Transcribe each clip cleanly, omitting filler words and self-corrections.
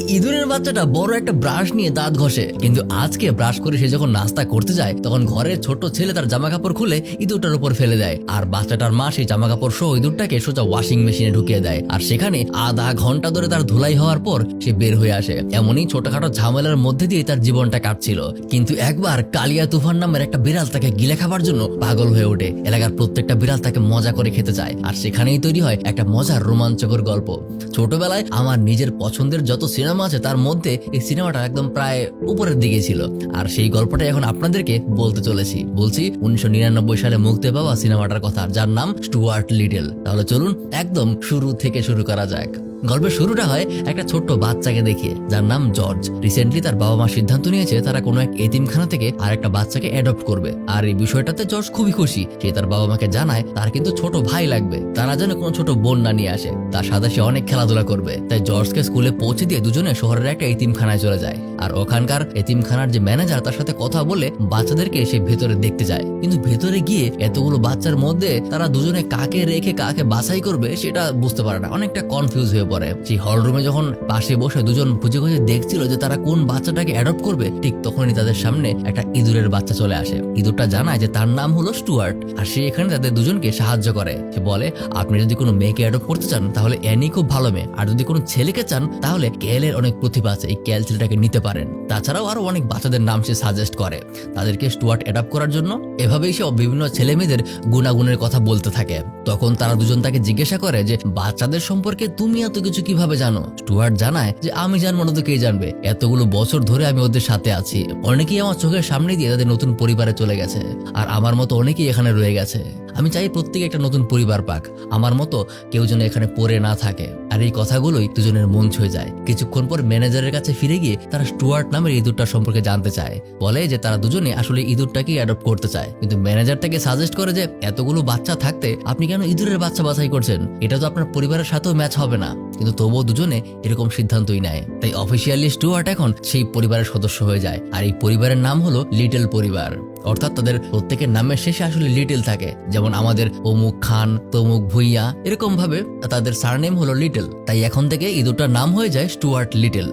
ইঁদুরের বাচ্চাটা বড় একটা ব্রাশ নিয়ে দাঁত ঘষে, কিন্তু আজকে ব্রাশ করে সে যখন নাস্তা করতে যায় তখন ঘরের ছোট ছেলে তার জামা কাপড় খুলে ইঁদুরটার উপর ফেলে দেয়। আর বাচ্চাটার মা সেই জামা কাপড় সহ ইঁদুরটাকে সোজা ওয়াশিং মেশিনে ঢুকিয়ে দেয়। আর সেখানে আধা ঘন্টা ধরে তার ধুলাই হওয়ার পর সে বের হয়ে আসে। এমনই ছোটখাটো ঝামেলার মধ্যে দিয়ে তার জীবনটা কাটছিল। কিন্তু একবার কালিয়া তুফান নামের একটা বিড়াল তাকে গিলে খাবার জন্য পাগল হয়ে ওঠে। এলাকার প্রত্যেকটা বিড়াল তাকে মজা করে খেতে চায়। আর সেখানেই তৈরি হয় একটা মজার রোমাঞ্চকর গল্প। ছোটবেলায় আমার নিজের পছন্দের যত সিনেমা আছে তার মধ্যে এই সিনেমাটা একদম প্রায় উপরের দিকে ছিল। আর সেই গল্পটা এখন আপনাদেরকে বলতে চলেছি। বলছি 1999 সালে মুক্তি পাওয়া সিনেমাটার কথা, যার নাম স্টুয়ার্ট লিটল। তাহলে চলুন একদম শুরু থেকে শুরু করা যাক। গল্পের শুরুটা হয় একটা ছোট্ট বাচ্চাকে দেখিয়ে, যার নাম জর্জ। রিসেন্টলি তার বাবা মা সিদ্ধান্ত নিয়েছে তারা কোনো এক এতিমখানা থেকে আর একটা বাচ্চাকে অ্যাডপ্ট করবে। আর এই বিষয়টাতে জর্জ খুবই খুশি। সে তার বাবা মাকে জানায় তার কিন্তু ছোট ভাই লাগবে, তারা যেন কোনো ছোট বোন না নিয়ে আসে। তার সাথে সে অনেক খেলাধুলা করবে। তাই জর্জকে স্কুলে পৌঁছে দিয়ে দুজনে শহরের একটা এতিমখানায় চলে যায়। আর ওখানকার এতিমখানার যে ম্যানেজার তার সাথে কথা বলে বাচ্চাদেরকে সে ভেতরে দেখতে যায়। কিন্তু ভেতরে গিয়ে এতগুলো বাচ্চার মধ্যে তারা দুজনে কাকে রেখে কাকে বাছাই করবে সেটা বুঝতে পারে না, অনেকটা কনফিউজ হয়ে পড়ে। সেই হল রুমে যখন পাশে বসে দুজন খুঁজে খুঁজে দেখছিল যে তারা কোন বাচ্চাটাকে অ্যাডপ্ট করবে, ঠিক তখনই তাদের সামনে একটা ইঁদুরের বাচ্চা চলে আসে। ইঁদুরটা জানায় যে তার নাম হলো স্টুয়ার্ট। আর সে এখানে তাদের দুজনকে সাহায্য করে। সে বলে আপনি যদি কোনো মেয়েকে অ্যাডপ্ট করতে চান তাহলে অ্যানি খুব ভালো মেয়ে, আর যদি কোনো ছেলেকে চান তাহলে ক্যালের অনেক প্রতিভা আছে, এই ক্যাল ছেলেটাকে নিতে পারেন। তাছাড়াও আরো অনেক বাচ্চাদের নাম সে সাজেস্ট করে তাদেরকে স্টুয়ার্ট অ্যাডপ্ট করার জন্য। এভাবেই সে বিভিন্ন ছেলে মেয়েদের গুণাগুণের কথা বলতে থাকে। তখন তারা দুজন তাকে জিজ্ঞাসা করে যে বাচ্চাদের সম্পর্কে তুমি এত কিছু কিভাবে জানো? স্টুয়ার্ট জানায় যে আমি জানবো না তো কে জানবে, এতগুলো বছর ধরে আমি ওদের সাথে আছি। অনেকেই আমার চোখের সামনে দিয়ে তাদের নতুন পরিবারে চলে গেছে, আর আমার মতো অনেকেই এখানে রয়ে গেছে। আমি চাই প্রত্যেকে একটা নতুন পরিবার পাক, আমার মতো কেউ যেন এখানে পড়ে না থাকে। আর এই কথাগুলোই দুজনের মন ছুঁয়ে যায়। কিছুক্ষণ পর ম্যানেজারের কাছে ফিরে গিয়ে তারা স্টুয়ার্ট নামের ইঁদুরটার সম্পর্কে জানতে চায়। বলে যে তারা দুজনে আসলে ইঁদুরটাকে অ্যাডপ্ট করতে চায়, কিন্তু ম্যানেজার তাকে সাজেস্ট করে যে এতগুলো বাচ্চা থাকতে আপনি কেন ইঁদুরের বাচ্চা বাছাই করছেন? এটা তো আপনার পরিবারের সাথেও ম্যাচ হবে না। কিন্তু তবুও দুজনে এরকম সিদ্ধান্তই নেয়। তাই অফিসিয়ালি স্টুয়ার্ট এখন সেই পরিবারের সদস্য হয়ে যায়। আর এই পরিবারের নাম হলো লিটল পরিবার। অর্থাৎ তাদের প্রত্যেকের নামের শেষে আসলে লিটল থাকে। যেমন আমাদের অমুক খান, তমুক ভুইয়া, এরকম ভাবে তাদের সারনেম হলো লিটল। তাই এখন থেকে ইঁদুরটার নাম হয়ে যায় স্টুয়ার্ট লিটল।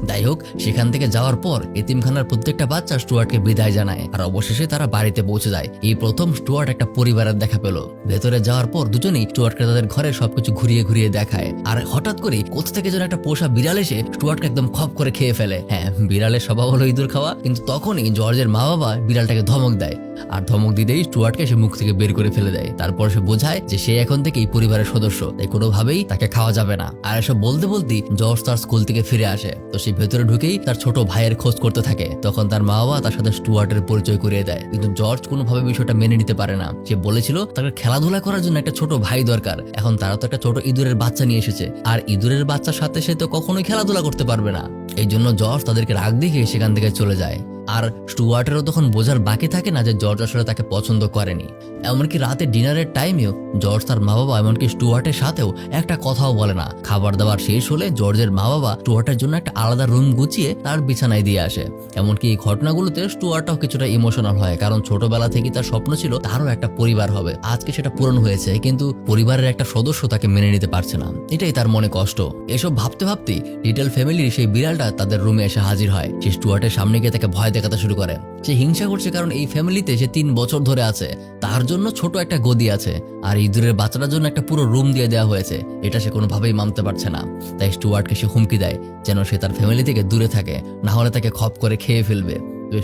যাই হোক, সেখান থেকে যাওয়ার পর এতিমখানার প্রত্যেকটা বাচ্চা স্টুয়ার্টকে বিদায় জানায়। আর অবশেষে তারা বাড়িতে পৌঁছে যায়। এই প্রথম স্টুয়ার্ট একটা পরিবারের দেখা পেল। ভেতরে যাওয়ার পর দুজনেই স্টুয়ার্টকে তাদের ঘরের সবকিছু ঘুরিয়ে ঘুরিয়ে দেখায়। আর হঠাৎ করে কোথা থেকে যেন একটা পোষা বিড়াল এসে স্টুয়ার্টকে একদম খপ করে খেয়ে ফেলে। হ্যাঁ, বিড়ালের স্বভাব হলো ইঁদুর খাওয়া। কিন্তু তখনই জর্জের মা বাবা বিড়ালটাকে ধমক দেয়। আর ধমক দিতেই স্টুয়ার্টকে সে মুখ থেকে বের করে ফেলে দেয়। তারপর সে বোঝায় যে সে এখন থেকে এই পরিবারের সদস্য, তাই কোনোভাবেই তাকে খাওয়া যাবে না। আর এসব বলতে বলতেই জর্জ তার স্কুল থেকে ফিরে আসে। তো সে ভেতরে ঢুকেই তার ছোট ভাইয়ের খোঁজ করতে থাকে। তখন তার মা বাবা তার সাথে স্টুয়ার্টের পরিচয় করিয়ে দেয়। কিন্তু জর্জ কোনোভাবে বিষয়টা মেনে নিতে পারে না। সে বলেছিল তাকে খেলাধুলা করার জন্য একটা ছোট ভাই দরকার। এখন তারা তো একটা ছোট ইঁদুরের বাচ্চা নিয়ে এসেছে, আর ইঁদুরের বাচ্চার সাথে সে তো কখনোই খেলাধুলা করতে পারবে না। এই জন্য জর্জ তাদেরকে রাগ দেখিয়ে সেখান থেকে চলে যায়। আর স্টুয়ার্টেরও তখন বোঝার বাকি থাকে না যে জর্জ আসলে তাকে পছন্দ করেনি। এমনকি রাতে ডিনারের টাইমেও জর্জ তার মা বাবা এমনকি স্টুয়ার্টের সাথেও একটা কথাও বলে না। খাবার দাবার শেষ হলে জর্জের মা বাবা স্টুয়ার্টের জন্য একটা আলাদা রুম গুছিয়ে তার বিছানায় দিয়ে আসে। এমনকি এই ঘটনাগুলোতে স্টুয়ার্টও কিছুটা ইমোশনাল হয়, কারণ ছোটবেলা থেকে তার স্বপ্ন ছিল তারও একটা পরিবার হবে। আজকে সেটা পূরণ হয়েছে, কিন্তু পরিবারের একটা সদস্য তাকে মেনে নিতে পারছে না। এটাই তার মনে কষ্ট। এসব ভাবতে ভাবতেই লিটল ফ্যামিলির সেই বিড়ালটা তাদের রুমে এসে হাজির হয়। সে স্টুয়ার্টের সামনে গিয়ে তাকে ভয় দেখাতে শুরু করে। সে হিংসা করছে, কারণ এই ফ্যামিলিতে সে 3 বছর ধরে আছে। তার জন্য ছোট একটা গদি আছে, আর ইঁদুরের বাচ্চাটার জন্য একটা পুরো রুম দিয়ে দেওয়া হয়েছে। এটা সে কোনোভাবেই মানতে পারছে না। তাই স্টুয়ার্টকে সে হুমকি দেয় যেন সে তার ফ্যামিলি থেকে দূরে থাকে, না হলে তাকে খপ করে খেয়ে ফেলবে।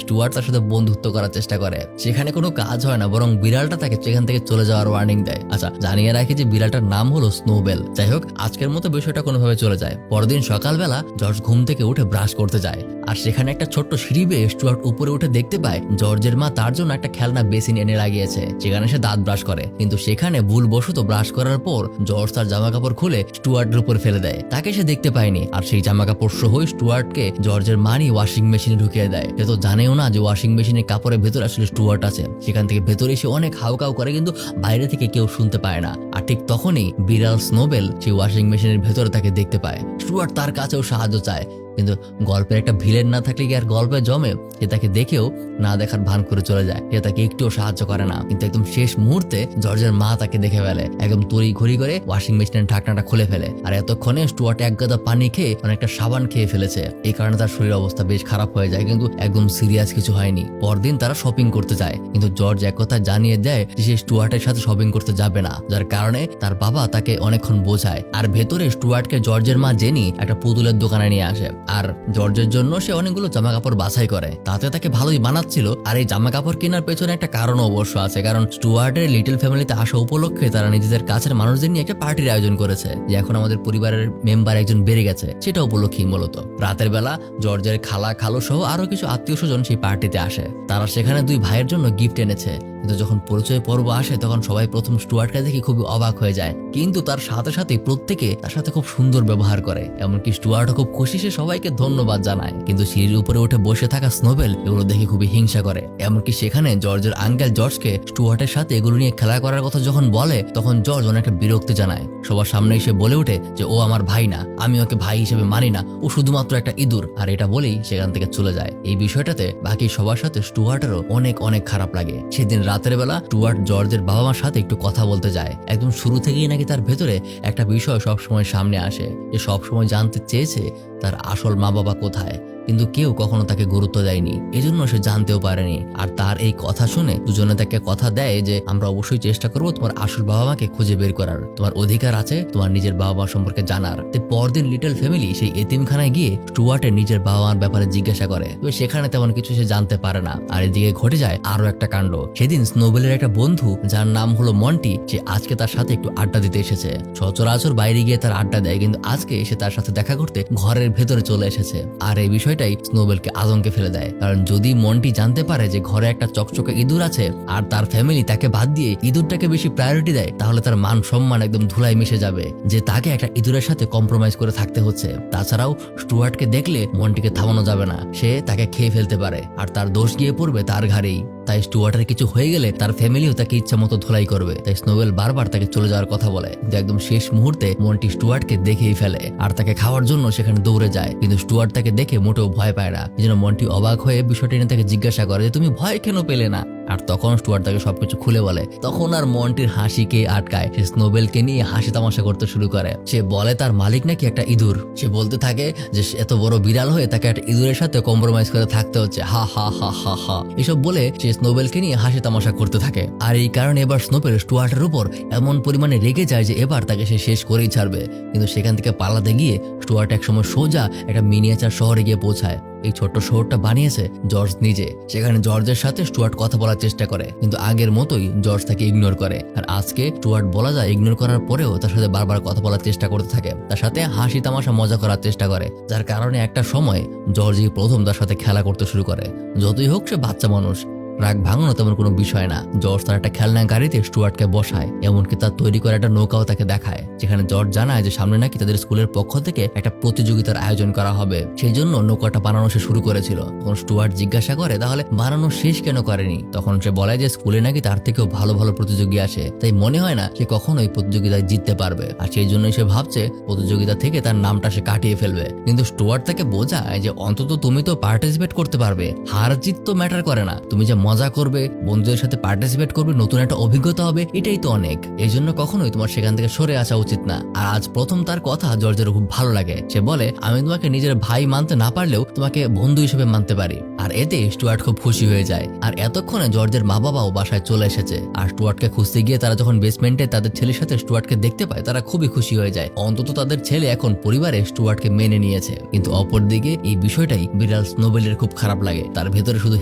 স্টুয়ার্ট তার সাথে বন্ধুত্ব করার চেষ্টা করে। সেখানে কোনো কাজ হয় না, বরং বিড়ালটা তাকে সেখান থেকে চলে যাওয়ার ওয়ার্নিং দেয়। আচ্ছা, জানিয়ে রাখি যে বিড়ালটার নাম হলো স্নোবেল। যাই হোক, আজকের মতো বিষয়টা কোনোভাবে চলে যায়। পরদিন সকালবেলা জর্জ ঘুম থেকে উঠে ব্রাশ করতে যায়। আর সেখানে একটা ছোট্ট সিঁড়ি বেয়ে স্টুয়ার্ট উপরে উঠে দেখতে পায় জর্জের মা তার জন্য একটা খেলনা বেসিন এনে লাগিয়েছে। সেখানে সে দাঁত ব্রাশ করে, কিন্তু সেখানে ভুলবশত ব্রাশ করার পর জর্জ তার জামা কাপড় খুলে স্টুয়ার্টের উপর ফেলে দেয়। তাকে সে দেখতে পায়নি। আর সেই জামা কাপড় সহ স্টুয়ার্টকে জর্জের মানি ওয়াশিং মেশিনে ঢুকিয়ে দেয়। সে তো জানেও না যে ওয়াশিং মেশিনের কাপড়ের ভেতরে আসলে স্টুয়ার্ট আছে। সেখান থেকে ভেতরে এসে অনেক হাউকাউ করে, কিন্তু বাইরে থেকে কেউ শুনতে পায় না। আর ঠিক তখনই বিড়াল স্নোবেল সেই ওয়াশিং মেশিনের ভেতরে তাকে দেখতে পায়। স্টুয়ার্ট তার কাছেও সাহায্য চায়, কিন্তু গল্পের একটা ভিলেন না থাকলে কি আর গল্পে জমে? সে তাকে দেখেও না দেখার ভান করে চলে যায়, সে তাকে একটুও সাহায্য করে না। কিন্তু একদম শেষ মুহূর্তে জর্জের মা তাকে দেখে ফেলে, একদম তড়ি ঘড়ি করে ওয়াশিং মেশিনের ঢাকনাটা খুলে ফেলে। আর এতক্ষণে স্টুয়ার্ট এক গাদা পানি খেয়ে অনেকটা সাবান খেয়ে ফেলেছে, এই কারণে তার শরীর অবস্থা বেশ খারাপ হয়ে যায়, কিন্তু একদম সিরিয়াস কিছু হয়নি। পরদিন তারা শপিং করতে যায়, কিন্তু জর্জ এক কথা জানিয়ে দেয় যে সে স্টুয়ার্টের সাথে শপিং করতে যাবে না, যার কারণে তার বাবা তাকে অনেকক্ষণ বোঝায়। আর ভেতরে স্টুয়ার্টকে জর্জের মা জেনি একটা পুতুলের দোকানে নিয়ে আসে, আর জর্জের জন্য সে অনেকগুলো জামা কাপড় বাছাই করে, তাতে তাকে ভালোই বানাচ্ছিল। আর এই জামা কাপড় কেনার পেছনে একটা কারণ অবশ্য আছে, কারণ স্টুয়ার্টের লিটল ফ্যামিলিতে আসা উপলক্ষে তারা নিজেদের কাছের মানুষদের নিয়ে একটা পার্টির আয়োজন করেছে, যে এখন আমাদের পরিবারের মেম্বার একজন বেড়ে গেছে, সেটা উপলক্ষেই মূলত। রাতের বেলা জর্জের খালা খালু সহ আরো কিছু আত্মীয় স্বজন সেই পার্টিতে আসে। তারা সেখানে দুই ভাইয়ের জন্য গিফট এনেছে, কিন্তু যখন পরিচয় পর্ব আসে তখন সবাই প্রথম স্টুয়ার্টকে দেখে খুবই অবাক হয়ে যায়, কিন্তু তার সাথে সাথে প্রত্যেকে তার সাথে খুব সুন্দর ব্যবহার করে, এমনকি স্টুয়ার্টও খুব খুশি, সে সবাইকে ধন্যবাদ জানায়। কিন্তু সিঁড়ির উপরে উঠে বসে থাকা স্নোবেল এগুলো দেখে খুবই হিংসা করে, এমনকি সেখানে জর্জের আঙ্কেল জর্জকে স্টুয়ার্টের সাথে এগুলো নিয়ে খেলা করার কথা যখন বলে তখন জর্জ অনেকটা বিরক্তি জানায়। সবার সামনে এসে বলে ওঠে যে ও আমার ভাই না, আমি ওকে ভাই হিসেবে মানি না, ও শুধুমাত্র একটা ইঁদুর। আর এটা বলেই সেখান থেকে চলে যায়। এই বিষয়টাতে বাকি সবার সাথে স্টুয়ার্টেরও অনেক অনেক খারাপ লাগে। সেদিন রাতের বেলা স্টুয়ার্ট জর্জের বাবা মার সাথে একটু কথা বলতে যায়। একদম শুরু থেকেই নাকি তার ভেতরে একটা বিষয় সবসময় সামনে আসে, যে সবসময় জানতে চেয়েছে তার আসল মা বাবা কোথায়, কিন্তু কেউ কখনো তাকে গুরুত্ব দেয়নি, এজন্য সে জানতেও পারেনি। আর তার এই কথা শুনে দুজনে তাকে কথা দেয় যে আমরা অবশ্যই চেষ্টা করবো তোমার আসল বাবা মাকে খুঁজে বের করার, তোমার অধিকার আছে তোমার নিজের বাবা মা সম্পর্কে জানার। পরদিন লিটল ফ্যামিলি সেই এতিমখানায় গিয়ে স্টুয়ার্টের নিজের বাবা মার ব্যাপারে জিজ্ঞাসা করে, তবে সেখানে তেমন কিছু সে জানতে পারে না। আর এদিকে ঘটে যায় আরো একটা কাণ্ড। সেদিন স্নোবেলের একটা বন্ধু যার নাম হলো মন্টি, সে আজকে তার সাথে একটু আড্ডা দিতে এসেছে। সচরাচর বাইরে গিয়ে তার আড্ডা দেয়, কিন্তু আজকে এসে তার সাথে দেখা করতে ঘরের ভেতরে চলে এসেছে। আর এই বিষয়টাই স্নোবেলকে আতঙ্কে ফেলে দেয়, কারণ যদি মন্টি জানতে পারে যে ঘরে একটা চকচকে ইঁদুর আছে আর তার ফ্যামিলি তাকে বাদ দিয়ে ইঁদুরটাকে বেশি প্রায়োরিটি দেয়, তাহলে তার মান সম্মান একদম ধুলায় মিশে যাবে, যে তাকে একটা ইঁদুরের সাথে কম্প্রোমাইজ করে থাকতে হচ্ছে। তাছাড়াও স্টুয়ার্টকে দেখলে মন্টিকে থামানো যাবে না, সে তাকে খেয়ে ফেলতে পারে, আর তার দোষ গিয়ে পড়বে তার ঘাড়েই। তাই স্টুয়ার্টের কিছু হয়ে গেলে তার ফ্যামিলিও তাকে ইচ্ছা মতো ধোলাই করবে। তাই স্নোবেল বারবার তাকে চলে যাওয়ার কথা বলে, কিন্তু একদম শেষ মুহূর্তে মন্টি স্টুয়ার্টকে দেখেই ফেলে আর তাকে খাওয়ার জন্য সেখানে দৌড়ে যায়। কিন্তু স্টুয়ার্ট তাকে দেখে মোটেও ভয় পায় না, এই জন্য মন্টি অবাক হয়ে বিষয়টি নিয়ে তাকে জিজ্ঞাসা করে যে তুমি ভয় কেন পেলে না। আর তখন স্টুয়ার্ট তাকে সবকিছু খুলে বলে। তখন আর মন্টির হাসিকে আটকায়, সে স্নোবেলকে নিয়ে হাসি তামাশা করতে শুরু করে। সে বলে তার মালিক নাকি একটা ইঁদুর। সে বলতে থাকে যে এত বড় বিড়াল হয়ে তাকে একটা ইঁদুরের সাথে কম্প্রোমাইজ করে থাকতে হচ্ছে, হা হা হা হা হা। এসব বলে সে স্নোবেলকে নিয়ে হাসি তামাশা করতে থাকে। আর এই কারণে এবার স্নোবেল স্টুয়ার্টের উপর এমন পরিমাণে রেগে যায় যে এবার তাকে সে শেষ করেই ছাড়বে। কিন্তু সেখান থেকে পালাতে গিয়ে স্টুয়ার্ট একসময় সোজা একটা মিনিয়েচার শহরে গিয়ে পৌঁছায়। এই ছোট্ট শহরটা বানিয়েছে জর্জ নিজে। সেখানে জর্জের সাথে স্টুয়ার্ট কথা বলার চেষ্টা করে, কিন্তু আগের মতোই জর্জ তাকে ইগনোর করে। আর আজকে স্টুয়ার্ট বলা যায় ইগনোর করার পরেও তার সাথে বারবার কথা বলার চেষ্টা করতে থাকে, তার সাথে হাসি তামাশা মজা করার চেষ্টা করে, যার কারণে একটা সময় জর্জই প্রথম তার সাথে খেলা করতে শুরু করে। যতই হোক সে বাচ্চা মানুষ, রাগ ভাঙানো তেমন কোনো বিষয় না। জর্জ তার একটা খেলনা গাড়িতে স্টুয়ার্টকে বসায়, এমনকি তার তৈরি করা একটা নৌকাও তাকে দেখায়, যেখানে জর্জ জানায় যে সামনে নাকি তাদের স্কুলের পক্ষ থেকে একটা প্রতিযোগিতার আয়োজন করা হবে, সেই জন্য নৌকাটা বানানো সে শুরু করেছিল। তখন স্টুয়ার্ট জিজ্ঞাসা করে তাহলে বানানো শেষ কেন করেনি। তখন সে বলে যে স্কুলে নাকি তার থেকেও ভালো ভালো প্রতিযোগী আসে, তাই মনে হয় না সে কখনোই প্রতিযোগিতায় জিততে পারবে, আর সেই জন্যই সে ভাবছে প্রতিযোগিতা থেকে তার নামটা সে কাটিয়ে ফেলবে। কিন্তু স্টুয়ার্ট তাকে বোঝায় যে অন্তত তুমি তো পার্টিসিপেট করতে পারবে, হার জিত তো ম্যাটার করে না, তুমি যে মজা করবে, বন্ধুদের সাথে পার্টিসিপেট করবে, নতুন একটা অভিজ্ঞতা হবে, এটাই তো অনেক। এই জন্য কখনোই তোমার সেখান থেকে সরে আসা উচিত না। আর আজ প্রথম তার কথা জর্জের খুব ভালো লাগে। সে বলে আমি তোমাকে নিজের ভাই মানতে না পারলেও তোমাকে বন্ধু হিসেবে মানতে পারি। আর এতে স্টুয়ার্ট খুব খুশি হয়ে যায়। আর এতক্ষণে জর্জের মা বাবাও বাসায় চলে এসেছে। আর স্টুয়ার্টকে খুঁজতে গিয়ে তারা যখন বেসমেন্টে তাদের ছেলের সাথে স্টুয়ার্টকে দেখতে পায়, তারা খুবই খুশি হয়ে যায়। অন্তত তাদের ছেলে এখন পরিবারে স্টুয়ার্টকে মেনে নিয়েছে। কিন্তু অপরদিকে এই বিষয়টাই বিড়াল স্নোবেলের খুব খারাপ লাগে। তার ভেতরে শুধু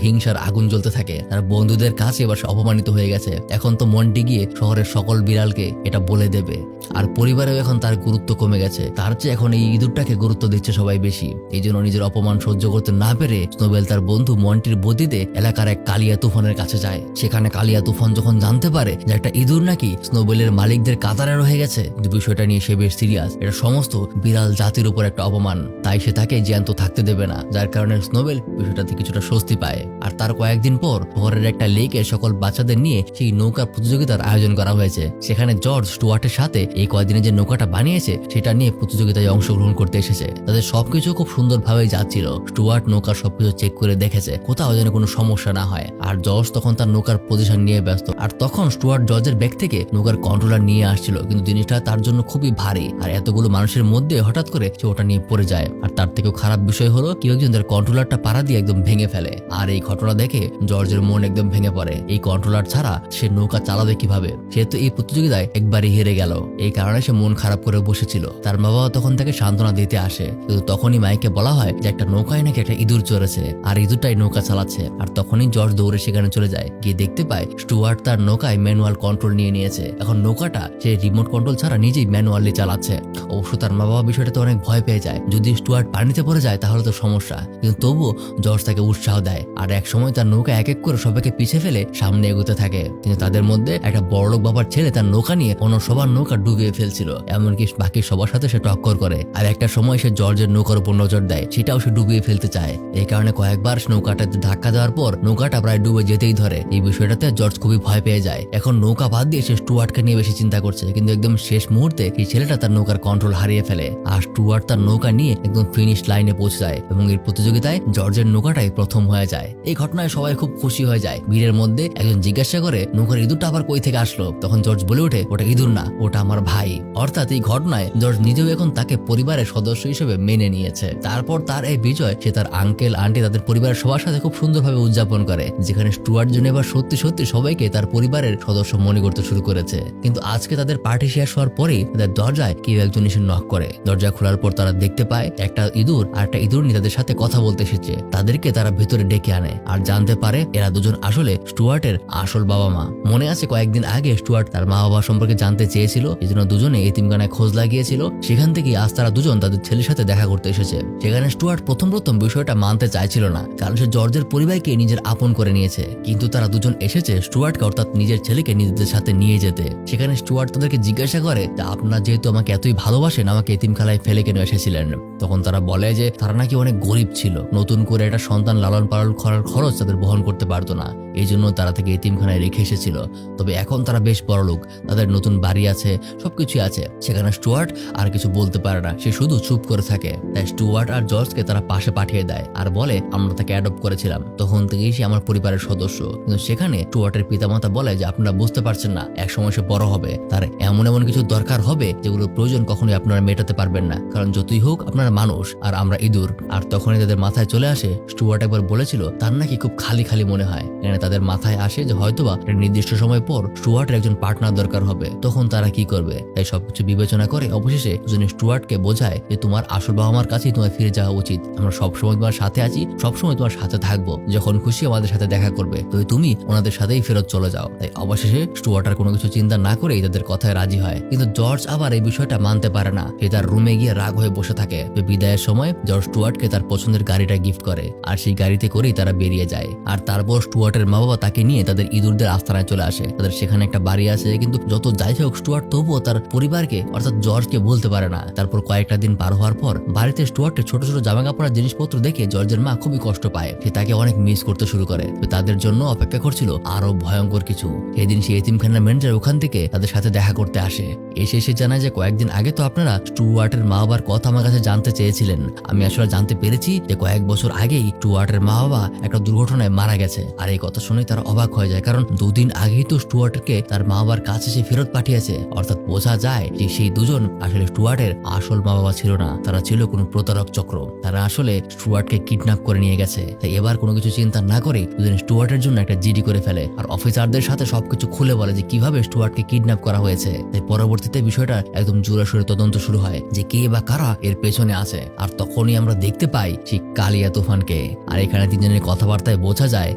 হিংসার আগুন জ্বলতে থাকে। তার বন্ধুদের কাছে এবার অপমানিত হয়ে গেছে। এখন তো মন্টি গিয়ে শহরের সকল বিড়ালকে এটা বলে দেবে। আর পরিবারেও এখন তার গুরুত্ব কমে গেছে, তার চেয়ে এখন এই ইঁদুরটাকে গুরুত্ব দিচ্ছে সবাই বেশি। এই জন্য নিজের অপমান সহ্য করতে না পেরে স্নোবেল তার বন্ধু মন্টির বদিতে এলাকার এক কালিয়া তুফানের কাছে যায়। সেখানে কালিয়া তুফান যখন জানতে পারে যে একটা ইঁদুর নাকি স্নোবেলের মালিকদের কাতারে রয়ে গেছে, বিষয়টা নিয়ে সে বেশ সিরিয়াস। এটা সমস্ত বিড়াল জাতির উপর একটা অপমান, তাই সে তাকে জ্যান্ত থাকতে দেবে না। যার কারণে স্নোবেল বিষয়টাতে কিছুটা স্বস্তি পায়। আর তার কয়েকদিন পর শহরের একটা লেকে সকল বাচ্চাদের নিয়ে সেই নৌকা প্রতিযোগিতার আয়োজন করা হয়েছে। সেখানে জর্জ স্টুয়ার্টের সাথে এই কয়েকদিনে যে নৌকাটা বানিয়েছে সেটা নিয়ে প্রতিযোগিতায় অংশগ্রহণ করতে এসেছে। তাদের সবকিছু খুব সুন্দরভাবে যাচ্ছিল। স্টুয়ার্ট নৌকার সবকিছু চেক করে দেখেছে কোথাও যেন কোনো সমস্যা না হয়। আর জর্জ তখন তার নৌকার পজিশন নিয়ে ব্যস্ত। আর তখন স্টুয়ার্ট জর্জের ব্যাগ থেকে নৌকার কন্ট্রোলার নিয়ে আসছিল, কিন্তু জিনিসটা তার জন্য খুবই ভারী আর এতগুলো মানুষের মধ্যে হঠাৎ করে সে ওটা নিয়ে পড়ে যায়। আর তার থেকেও খারাপ বিষয় হলো কেউ একজন তার কন্ট্রোলারটা পাড়া দিয়ে একদম ভেঙে ফেলে। আর এই ঘটনা দেখে জর্জের মন একদম ভেঙে পড়ে। এই কন্ট্রোলার ছাড়া সে নৌকা চালাবে কিভাবে? সে তো এই প্রতিযোগিতায় একবারই হেরে গেল। এই কারণে সে মন খারাপ করে বসেছিল। তার বাবা তখন তাকে সান্ত্বনা দিতে আসে, কিন্তু তখনই মাইকে বলা হয় যে একটা নৌকায় নাকি একটা ইঁদুর চড়েছে আর ইঁদুরটাই নৌকা চালাচ্ছে। আর তখনই জর্জ দৌড়ে সেখানে চলে যায়, গিয়ে দেখতে পায় স্টুয়ার্ট তার নৌকায় ম্যানুয়াল কন্ট্রোল নিয়ে নিয়েছে। এখন নৌকাটা সে রিমোট কন্ট্রোল ছাড়া নিজেই ম্যানুয়ালি চালাচ্ছে। অবশ্য তার মা বাবা বিষয়টাতে অনেক ভয় পেয়ে যায়, যদি স্টুয়ার্ট পানিতে পড়ে যায় তাহলে তো সমস্যা, কিন্তু তবুও জর্জ তাকে উৎসাহ দেয়। আর এক সময় তার নৌকা এক এক করে সবাইকে পিছিয়ে ফেলে সামনে এগোতে থাকে। কিন্তু তাদের মধ্যে একটা বড়লোক বাবার ছেলে তার নৌকা নিয়ে অন্য সবার নৌকা ডুবিয়ে ফেলছিল, এমনকি বাকি সবার সাথে সে টক্কর করে। আর একটা সময় সে জর্জের নৌকার উপর নজর দেয়, সেটাও সে ডুবিয়ে ফেলতে চায়। এই কারণে কয়েকবার নৌকাটাতে ধাক্কা দেওয়ার পর নৌকাটা প্রায় ডুবে যেতেই ধরে। এই বিষয়টাতে জর্জ খুবই ভয় পেয়ে যায়। এখন নৌকা বাদ দিয়ে সে স্টুয়ার্টকে নিয়ে বেশি চিন্তা করছে, কিন্তু একদম শেষ মুহূর্তে এই ছেলেটা তার নৌকার কন্ট্রোল হারিয়ে ফেলে আর স্টুয়ার্ট তার নৌকা নিয়ে একদম ফিনিশ লাইনে পৌঁছে যায় এবং এই প্রতিযোগিতায় জর্জের নৌকাটাই প্রথম হয়ে যায়। এই ঘটনায় সবাই খুব খুশি হয়ে যায়। ভিড়ের মধ্যে একজন জিজ্ঞাসা করে নৌকার ইঁদুরটা আবার কই থেকে আসলো? তখন জর্জ বলে ওঠে, ওটা ইঁদুর না, ওটা আমার ভাই। অর্থাৎ এই ঘটনায় জর্জ নিজেও এখন তাকে পরিবারের সদস্য হিসেবে মেনে নিয়েছে। তারপর তার এই বিজয় সে তার আঙ্কেল আন্টি তাদের পরিবারের সবার সাথে খুব সুন্দরভাবে উদযাপন করে, যেখানে স্টুয়ার্ট জন্য এবার সত্যি সত্যি সবাইকে তার পরিবারের সদস্য মনে করতে শুরু করেছে। কিন্তু আজকে তাদের পার্টি শেষ হওয়ার পরেই তাদের দরজায় কেউ একজন এসে নক করে। দরজা খোলার পর তারা দেখতে পায় একটা ইঁদুর আর একটা ইঁদুরনি তাদের সাথে কথা বলতে এসেছে। তাদেরকে তারা ভেতরে ডেকে আনে আর জানতে পারে এরা দুজন আসলে স্টুয়ার্টের আসল বাবা মা। মনে আছে কয়েকদিন আগে স্টুয়ার্ট তার মা বাবা সম্পর্কে জানতে চেয়েছিল, এই জন্য দুজনে এতিমখানায় খোঁজ লাগিয়েছিল। সেখান থেকে আজ তারা দুজন তাদের ছেলের সাথে দেখা করতে এসেছে। সেখানে স্টুয়ার্ট প্রথম বিষয়টা মানতে চাইছিল না, কারণ সে জর্জের পরিবারকে নিজের আপন করে নিয়েছে। কিন্তু তারা দুজন এসেছে স্টুয়ার্টকে অর্থাৎ নিজের ছেলেকে নিজেদের সাথে নিয়ে যেতে। সেখানে স্টুয়ার্ট তাদেরকে জিজ্ঞাসা করে যে আপনারা যেহেতু আমাকে এতই ভালোবাসেন আমাকে এতিমখানায় ফেলে কেন এসেছিলেন? তখন তারা বলে যে তারা নাকি অনেক গরিব ছিল, নতুন করে একটা সন্তান লালন পালন করার খরচ তাদের বহন করতে পারতো না, এই জন্য তারা থেকে এতিমখানায় রেখে এসেছিল। তবে এখন তারা বেশ বড়লোক, তাদের নতুন বাড়ি আছে, সবকিছু আছে। সেখানে স্টুয়ার্ট আর কিছু বলতে পারে না, সে শুধু চুপ করে থাকে। তাই স্টুয়ার্ট আর জর্জকে তারা পাশে পাঠিয়ে দেয় আর বলে আমরা তাকে অ্যাডপ্ট করেছিলাম, তখন থেকেই সে আমার পরিবারের সদস্য। কিন্তু সেখানে স্টুয়ার্টের পিতামাতা বলে যে আপনারা বুঝতে পারছেন না, এক সময় সে বড় হবে, তার এমন এমন কিছু দরকার হবে যেগুলোর প্রয়োজন কখনোই আপনারা মেটাতে পারবেন না, কারণ যতই হোক আপনারা মানুষ আর আমরা ইঁদুর। আর তখনই তাদের মাথায় চলে আসে স্টুয়ার্ট একবার বলেছিল তার নাকি খুব খালি খালি মনে হয়। এখানে তাদের মাথায় আসে যে হয়তোবা একটা নির্দিষ্ট সময় পর স্টুয়ার্টের একজন পার্টনার দরকার হবে, তখন তারা কি করবে। তাই সবকিছু বিবেচনা করে অবশেষে দুজনে স্টুয়ার্টকে বোঝায় যে তোমার আসল বাবা মার কাছেই তোমার ফিরে যাওয়া উচিত, আমরা সবসময় তোমার সাথে আছি, সবসময় তোমার সাথে থাকবো, যখন খুশি আমাদের সাথে দেখা করবে তো তুমি ওনাদের সাথেই ফেরত চলে যাও। তাই অবশেষে স্টুয়ার্ট আর কোনো কিছু চিন্তা না করেই তাদের কথায় রাজি হয়। কিন্তু জর্জ আবার এই বিষয়টা মানতে পারে না, সে তার রুমে গিয়ে রাগ হয়ে বসে থাকে। বিদায়ের সময় জর্জ স্টুয়ার্টকে তার পছন্দের গাড়িটা গিফট করে আর সেই গাড়িতে করেই তারা বেরিয়ে যায়। আর তারপর স্টুয়ার্টের মা বাবা তাকে নিয়ে তাদের ইঁদুরদের আস্তানায় চলে আসে। তাদের সেখানে একটা বাড়ি আছে, কিন্তু যত যাই হোক স্টুয়ার্ট তবুও তার পরিবারকে অর্থাৎ জর্জকে বলতে পারে না। তারপর কয়েকটা দিন পার হওয়ার পর বাড়িতে স্টুয়ার্টের ছোট ছোট জামা কাপড়ের জিনিসপত্র দেখে জর্জের মা খুবই কষ্ট পায়, সে তাকে অনেক মিস করতে শুরু করে। তাদের জন্য অপেক্ষা করছিল আরো ভয়ঙ্কর কিছু। সেদিন সে এতিমখানার ম্যানেজার ওখান থেকে তাদের সাথে দেখা করতে আসে। এসে সে জানায় যে কয়েকদিন আগে তো আপনারা স্টুয়ার্টের মা বাবার কথা আমার কাছে জানতে চেয়েছিলেন, আমি আসলে জানতে পেরেছি যে কয়েক বছর আগেই স্টুয়ার্টের মা বাবা একটা দুর্ঘটনায় মারা গেছে। আর এই কথা শুনে তারা অবাক হয়ে যায়, কারণ দুদিন আগেই তো স্টুয়ার্টকে তার মা বাবার কাছে সে ফেরত পাঠিয়েছে। অর্থাৎ বোঝা যায় যে সেই দুজন আসলে স্টুয়ার্টের আসল মা বাবা ছিল না, তারা ছিল কোনো প্রতারক চক্র, তারা আসলে স্টুয়ার্টকে কিডন্যাপ করে নিয়ে গেছে। তাই এবার কোনো কিছু চিন্তা না করে দুজন স্টুয়ার্টের জন্য একটা জিডি করে ফেলে আর অফিসারদের সাথে সবকিছু খুলে বলে যে কিভাবে স্টুয়ার্টকে কিডন্যাপ করা হয়েছে। তাই পরবর্তীতে বিষয়টা একদম জোরাসোরে তদন্ত শুরু হয় যে কে বা কারা এর পেছনে আছে। আর তখনই আমরা দেখতে পাই সেই কালিয়া তুফানকে। আর এখানে তিনজনের কথাবার্তায় বোঝা যায়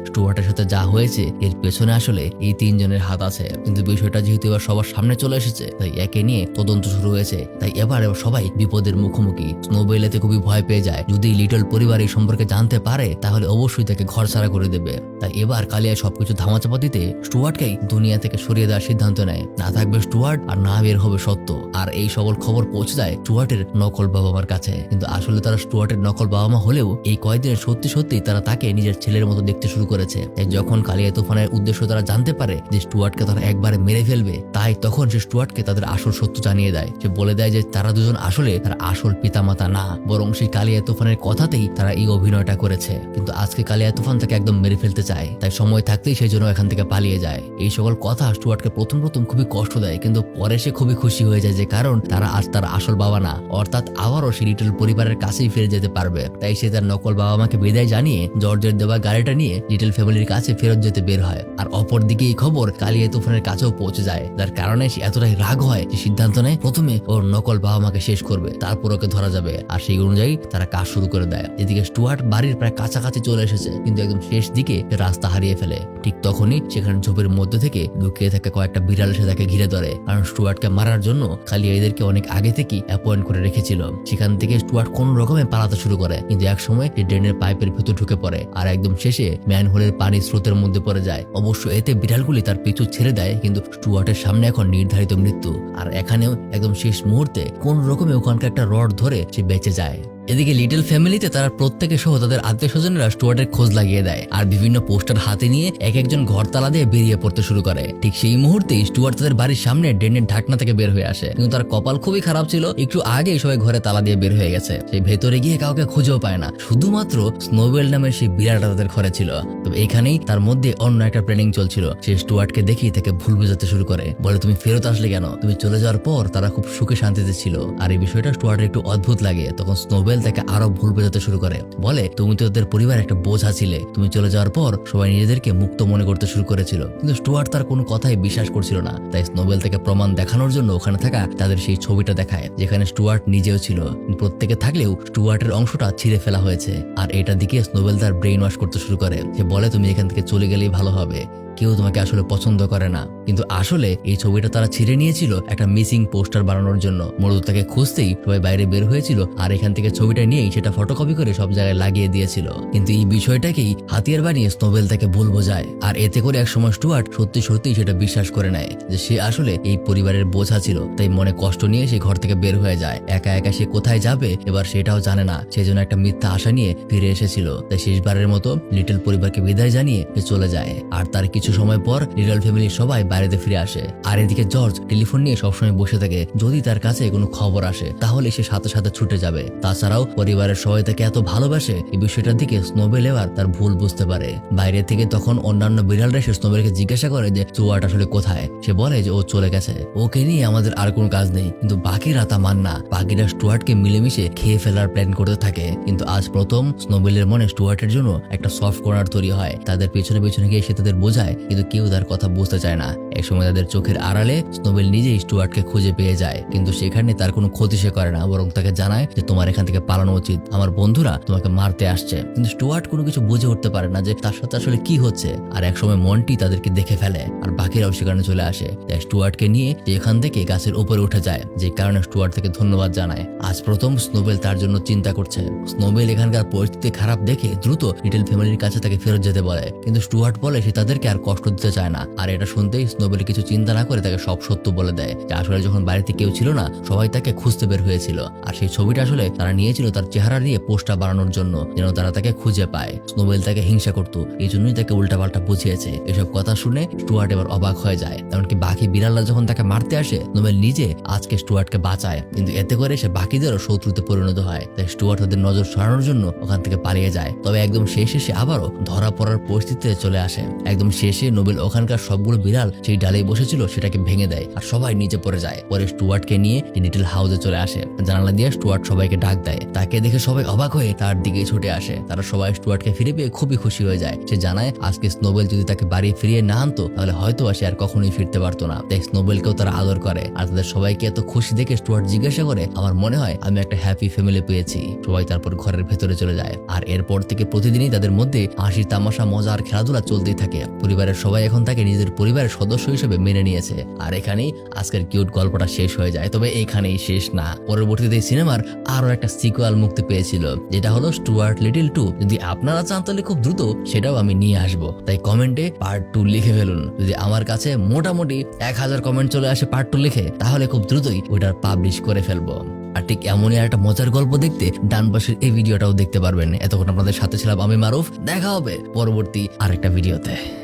স্টুয়ার্টের সাথে যা হয়েছে এর পেছনে আসলে এই তিনজনের হাত আছে। কিন্তু বিষয়টা যেহেতু এবার সবার সামনে চলে এসেছে তাই একে নিয়ে তদন্ত শুরু হয়েছে। তাই এবার সবাই বিপদের মুখোমুখি। স্নোবেলেতে খুবই ভয় পেয়ে যায়, যদি লিটল পরিবার এই সম্পর্কে জানতে পারে তাহলে অবশ্যই তাকে ঘর ছাড়া করে দেবে। তাই এবার কালিয়া সবকিছু ধামাচাপা দিতে স্টুয়ার্টকেই দুনিয়া থেকে সরিয়ে দেওয়ার সিদ্ধান্ত নেয়। না থাকবে স্টুয়ার্ট আর না বের হবে সত্য। আর এই সকল খবর পৌঁছে যায় স্টুয়ার্টের নকল বাবা মার কাছে। কিন্তু আসলে তারা স্টুয়ার্টের নকল বাবা মা হলেও এই কয়েকদিনে সত্যি সত্যি তারা তাকে নিজের ছেলের মতো দেখতে শুরু করেছে। তাই যখন কালিয়া তুফানের উদ্দেশ্য তারা জানতে পারে যে স্টুয়ার্টকে তারা একবারে মেরে ফেলবে, তাই তখন সে স্টুয়ার্টকে তাদের আসল সত্য জানিয়ে দেয়। সে বলে দেয় যে তারা দুজন আসলে তার আসল পিতামাতা না, বরং সেই কালিয়া তুফানের কথাতেই তারা এই অভিনয়টা করেছে। কিন্তু আজকে কালিয়া তুফান তাকে একদম মেরে ফেলতে চায়, তাই সময় থাকতেই সেই জন্য এখান থেকে পালিয়ে যায়। এই সকল কথা স্টুয়ার্টকে প্রথম খুবই কষ্ট দেয়, কিন্তু পরে সে খুবই খুশি হয়ে যায় যে কারণ তারা আজ তার আসল বাবা না, অর্থাৎ আবারও সে লিটল পরিবারের কাছেই ফিরে যেতে পারবে। তাই সে তার নকল বাবা মাকে বিদায় জানিয়ে জর্জের দেওয়া গাড়িটা নিয়ে লিটল ফ্যামিলির কাছে ফেরত যেতে বের হয়। আর অপরদিকে এই খবর কালিয়া তুফানের কাছেও পৌঁছে যায়, যার কারণে সে এতটাই রাগ হয় যে সিদ্ধান্ত নেয় প্রথমে ওর নকল বাবা মাকে শেষ করবে, তারপর ওকে ধরা যাবে। আর সেই অনুযায়ী তারা কাজ শুরু করে দেয়। এদিকে স্টুয়ার্ট বাড়ির প্রায় কাছাকাছি চলে এসেছে, কিন্তু একদম শেষ দিকে রাস্তা হারিয়ে ফেলে। ঠিক তখনই সেখানে ঝোপের মধ্যে থেকে লুকিয়ে থাকা কয়েকটা বিড়াল এসে তাকে ঘিরে ধরে, কারণ স্টুয়ার্টকে মারার জন্য কালিয়া এদেরকে অনেক আগে থেকেই অ্যাপয়েন্ট করে রেখেছিল। সেখান থেকে স্টুয়ার্ট কোন রকমে পালাতে শুরু করে, কিন্তু এক সময় সে ড্রেনের পাইপের ভিতর ঢুকে পড়ে আর একদম শেষে ম্যানহোলের পানি স্রোতের মধ্যে পড়ে যায়। অবশ্য এতে বিড়ালগুলি তার পিছু ছেড়ে দেয়, কিন্তু স্টুয়ার্টের সামনে এখন নির্ধারিত মৃত্যু। আর এখানেও একদম শেষ মুহূর্তে কোন রকমে ওখানকার একটা রড ধরে সে বেঁচে যায়। এদিকে লিটল ফ্যামিলিতে তারা প্রত্যেকে সহ তাদের আত্মীয় স্বজনেরা স্টুয়ার্টের খোঁজ লাগিয়ে দেয় আর বিভিন্ন পোস্টার হাতে নিয়ে এক একজন ঘর তালা দিয়ে বেরিয়ে পড়তে শুরু করে। ঠিক সেই মুহূর্তে স্টুয়ার্ট তাদের বাড়ির সামনে ড্রেনের ঢাকনা থেকে বের হয়ে আসে, কিন্তু তার কপাল খুবই খারাপ ছিল, একটু আগেই সবাই ঘরে তালা দিয়ে বের হয়ে গেছে। সেই ভেতরে গিয়ে কাউকে খুঁজেও পায় না, শুধুমাত্র স্নোবেল নামের সেই বিড়ালটা তাদের ঘরে ছিল। তবে এখানেই তার মধ্যে অন্য একটা প্ল্যানিং চলছিল। সে স্টুয়ার্টকে দেখেই তাকে ভুল বোঝাতে শুরু করে, বলে তুমি ফেরত আসলে কেন, তুমি চলে যাওয়ার পর তারা খুব সুখে শান্তিতে ছিল। আর এই বিষয়টা স্টুয়ার্টের একটু অদ্ভুত লাগে। তখন স্নোবেল তাকে আরো ভুল বোঝাতে শুরু করে, বলে তুমি তো ওদের পরিবার একটা বোঝা ছিলে, তুমি চলে যাওয়ার পর সবাই নিজেদেরকে মুক্ত মনে করতে শুরু করেছিল। কিন্তু স্টুয়ার্ট তার কোনো কথাই বিশ্বাস করছিল না, তাই স্নোবেল তাকে প্রমাণ দেখানোর জন্য ওখানে থাকা তাদের সেই ছবিটা দেখায়, যেখানে স্টুয়ার্ট নিজেও ছিল। প্রত্যেকে থাকলেও স্টুয়ার্টের অংশটা ছিঁড়ে ফেলা হয়েছে। আর এটা দিকে স্নোবেল তার ব্রেইন ওয়াশ করতে শুরু করে। সে বলে তুমি এখান থেকে চলে গেলেই ভালো হবে, কেউ তোমাকে আসলে পছন্দ করে না। কিন্তু আসলে এই ছবিটা তারা ছিঁড়ে নিয়েছিল একটা মিসিং পোস্টার বানানোর জন্য। মূলত তাকে খুঁজতেই সবাই বাইরে বের হয়েছিল, আর এখান থেকে ছবিটা নিয়েই সেটা ফটোকপি করে সব জায়গায় লাগিয়ে দিয়েছিল। কিন্তু এই বিষয়টাকেই হাতিয়ার বানিয়ে স্নোবেল তাকে ভুল বোঝায়, আর এতে করে একসময় স্টুয়ার্ট সত্যি সত্যি সেটা বিশ্বাস করে নেয় যে সে আসলে এই পরিবারের বোঝা ছিল। তাই মনে কষ্ট নিয়ে সে ঘর থেকে বের হয়ে যায়। একা একা সে কোথায় যাবে এবার সেটাও জানে না, সেজন্য একটা মিথ্যা আশা নিয়ে ফিরে এসেছিল। তাই শেষবারের মতো লিটল পরিবারকে বিদায় জানিয়ে সে চলে যায়। আর তার কিছু সময় পর লিটল ফ্যামিলির সবাই বাড়িতে ফিরে আসে। আর এদিকে জর্জ টেলিফোন নিয়ে সবসময় বসে থাকে, যদি তার কাছে কোনো খবর আসে তাহলে সে সাথে সাথে ছুটে যাবে। তাছাড়াও পরিবারের সবাই তাকে এত ভালোবাসে, এই বিষয়টার দিকে স্নোবেল এবার তার ভুল বুঝতে পারে। বাইরে থেকে তখন অন্যান্য বিড়ালরা সে স্নোবেলকে জিজ্ঞাসা করে যে স্টুয়ার্ট আসলে কোথায়। সে বলে যে ও চলে গেছে, ওকে নিয়ে আমাদের আর কোনো কাজ নেই। কিন্তু বাকিরা তা মান না, বাকিরা স্টুয়ার্টকে মিলেমিশে খেয়ে ফেলার প্ল্যান করতে থাকে। কিন্তু আজ প্রথম স্নোবেলের মনে স্টুয়ার্টের জন্য একটা সফট কর্নার তৈরি হয়। তাদের পেছনে পেছনে গিয়ে সে তাদের বোঝায়, কিন্তু কেউ তার কথা বুঝতে চায় না। একসময় তাদের চোখের আড়ালে স্নোবেল নিজেই স্টুয়ার্টকে খুঁজে পেয়ে যায়, কিন্তু সেখানে তার কোনো ক্ষতি সে করে না, বরং তাকে জানায় যে তোমার এখান থেকে পালানো উচিত, আমার বন্ধুরা তোমাকে মারতে আসছে। কিন্তু স্টুয়ার্ট কোনো কিছু বুঝে উঠতে পারে না যে তার সাথে আসলে কি হচ্ছে। আর একসময় মন্টি তাদেরকে দেখে ফেলে, আর বাকিরাও সেখানে চলে আসে। তাই স্টুয়ার্টকে নিয়ে এখান থেকে গাছের উপরে উঠে যায়, যে কারণে স্টুয়ার্ট থেকে ধন্যবাদ জানায়। আজ প্রথম স্নোবেল তার জন্য চিন্তা করছে। স্নোবেল এখানকার পরিস্থিতি খারাপ দেখে দ্রুত লিটল ফ্যামিলির কাছে তাকে ফেরত যেতে বলে, কিন্তু স্টুয়ার্ট বলে সে তাদেরকে আর কষ্ট দিতে চায় না। আর এটা শুনতেই স্নোবেল কিছু চিন্তা না করে তাকে সব সত্য বলে দেয় যে আসলে যখন বাড়িতে কেউ ছিল না, সবাই তাকে খুঁজতে বের হয়েছিল। আর সেই ছবিটা আসলে তারা নিয়েছিল তার চেহারা নিয়ে পোস্টার বানানোর জন্য, যেন তারা তাকে খুঁজে পায়। স্নোবেল তাকে হিংসা করতো, এই জন্যই তাকে উল্টাপাল্টা বুঝিয়েছে। এসব কথা শুনে স্টুয়ার্ট এবার অবাক হয়ে যায়। এমনকি বাকি বিড়ালরা যখন তাকে মারতে আসে, স্নোবেল নিজে আজকে স্টুয়ার্টকে বাঁচায়, কিন্তু এতে করে সে বাকিদেরও শত্রুতে পরিণত হয়। তাই স্টুয়ার্ট তাদের নজর সরানোর জন্য ওখান থেকে পালিয়ে যায়। তবে একদম শেষে সে আবারও ধরা পড়ার পরিস্থিতিতে চলে আসে। একদম শেষে নোবেল ওখানকার সবগুলো বিড়াল সেই ডালেই বসেছিল সেটাকে ভেঙে দেয়, আর সবাই নিচে পড়ে যায়। পরে স্টুয়ার্টকে নিয়ে লিটল হাউসে চলে আসে। জানালা দিয়ে স্টুয়ার্ট সবাইকে ডাক দেয়। তাকে দেখে সবাই অবাক হয়ে তার দিকেই ছুটে আসে। তারা সবাই স্টুয়ার্টকে ফিরে পেয়ে খুবই খুশি হয়ে যায়। সে জানায় আজকে স্নোবেল যদি তাকে বাড়ি ফিরিয়ে না আনতো তাহলে হয়তো সে আর কখনোই ফিরতে পারতো না। তাই স্নোবেলকেও তারা আদর করে। আর তাদের সবাইকে এত খুশি দেখে স্টুয়ার্ট জিজ্ঞাসা করে, আমার মনে হয় আমি একটা হ্যাপি ফ্যামিলি পেয়েছি। সবাই তারপর ঘরের ভেতরে চলে যায়। আর এরপর থেকে প্রতিদিনই তাদের মধ্যে হাসি তামাশা মজা আর খেলাধুলা চলতেই থাকে। পরিবারের সবাই এখন তাকে নিজেদের পরিবারের সদস্য হিসেবে মেনে নিয়েছে। আর এখানেই আজকের কিউট গল্পটা শেষ হয়ে যায়। তবে এখানেই শেষ না, পরবর্তীতে এই সিনেমার আরো একটা সিকুয়াল মুক্তি পেয়েছিল, যেটা হলো স্টুয়ার্ট লিটল 2। যদি আপনারা চান তাহলে খুব দ্রুত সেটাও আমি নিয়ে আসবো। তাই কমেন্টে পার্ট 2 লিখে ফেলুন। যদি আমার কাছে মোটামুটি 1000 কমেন্ট চলে আসে পার্ট 2 লিখে, তাহলে খুব দ্রুতই ওইটা পাবলিশ করে ফেলবো। আর ঠিক এমনই একটা মজার গল্প দেখতে ডান পাশের এই ভিডিওটাও দেখতে পারবেন। এতক্ষণ আপনাদের সাথে ছিলাম আমি মারুফ। দেখা হবে পরবর্তী আরেকটা ভিডিওতে।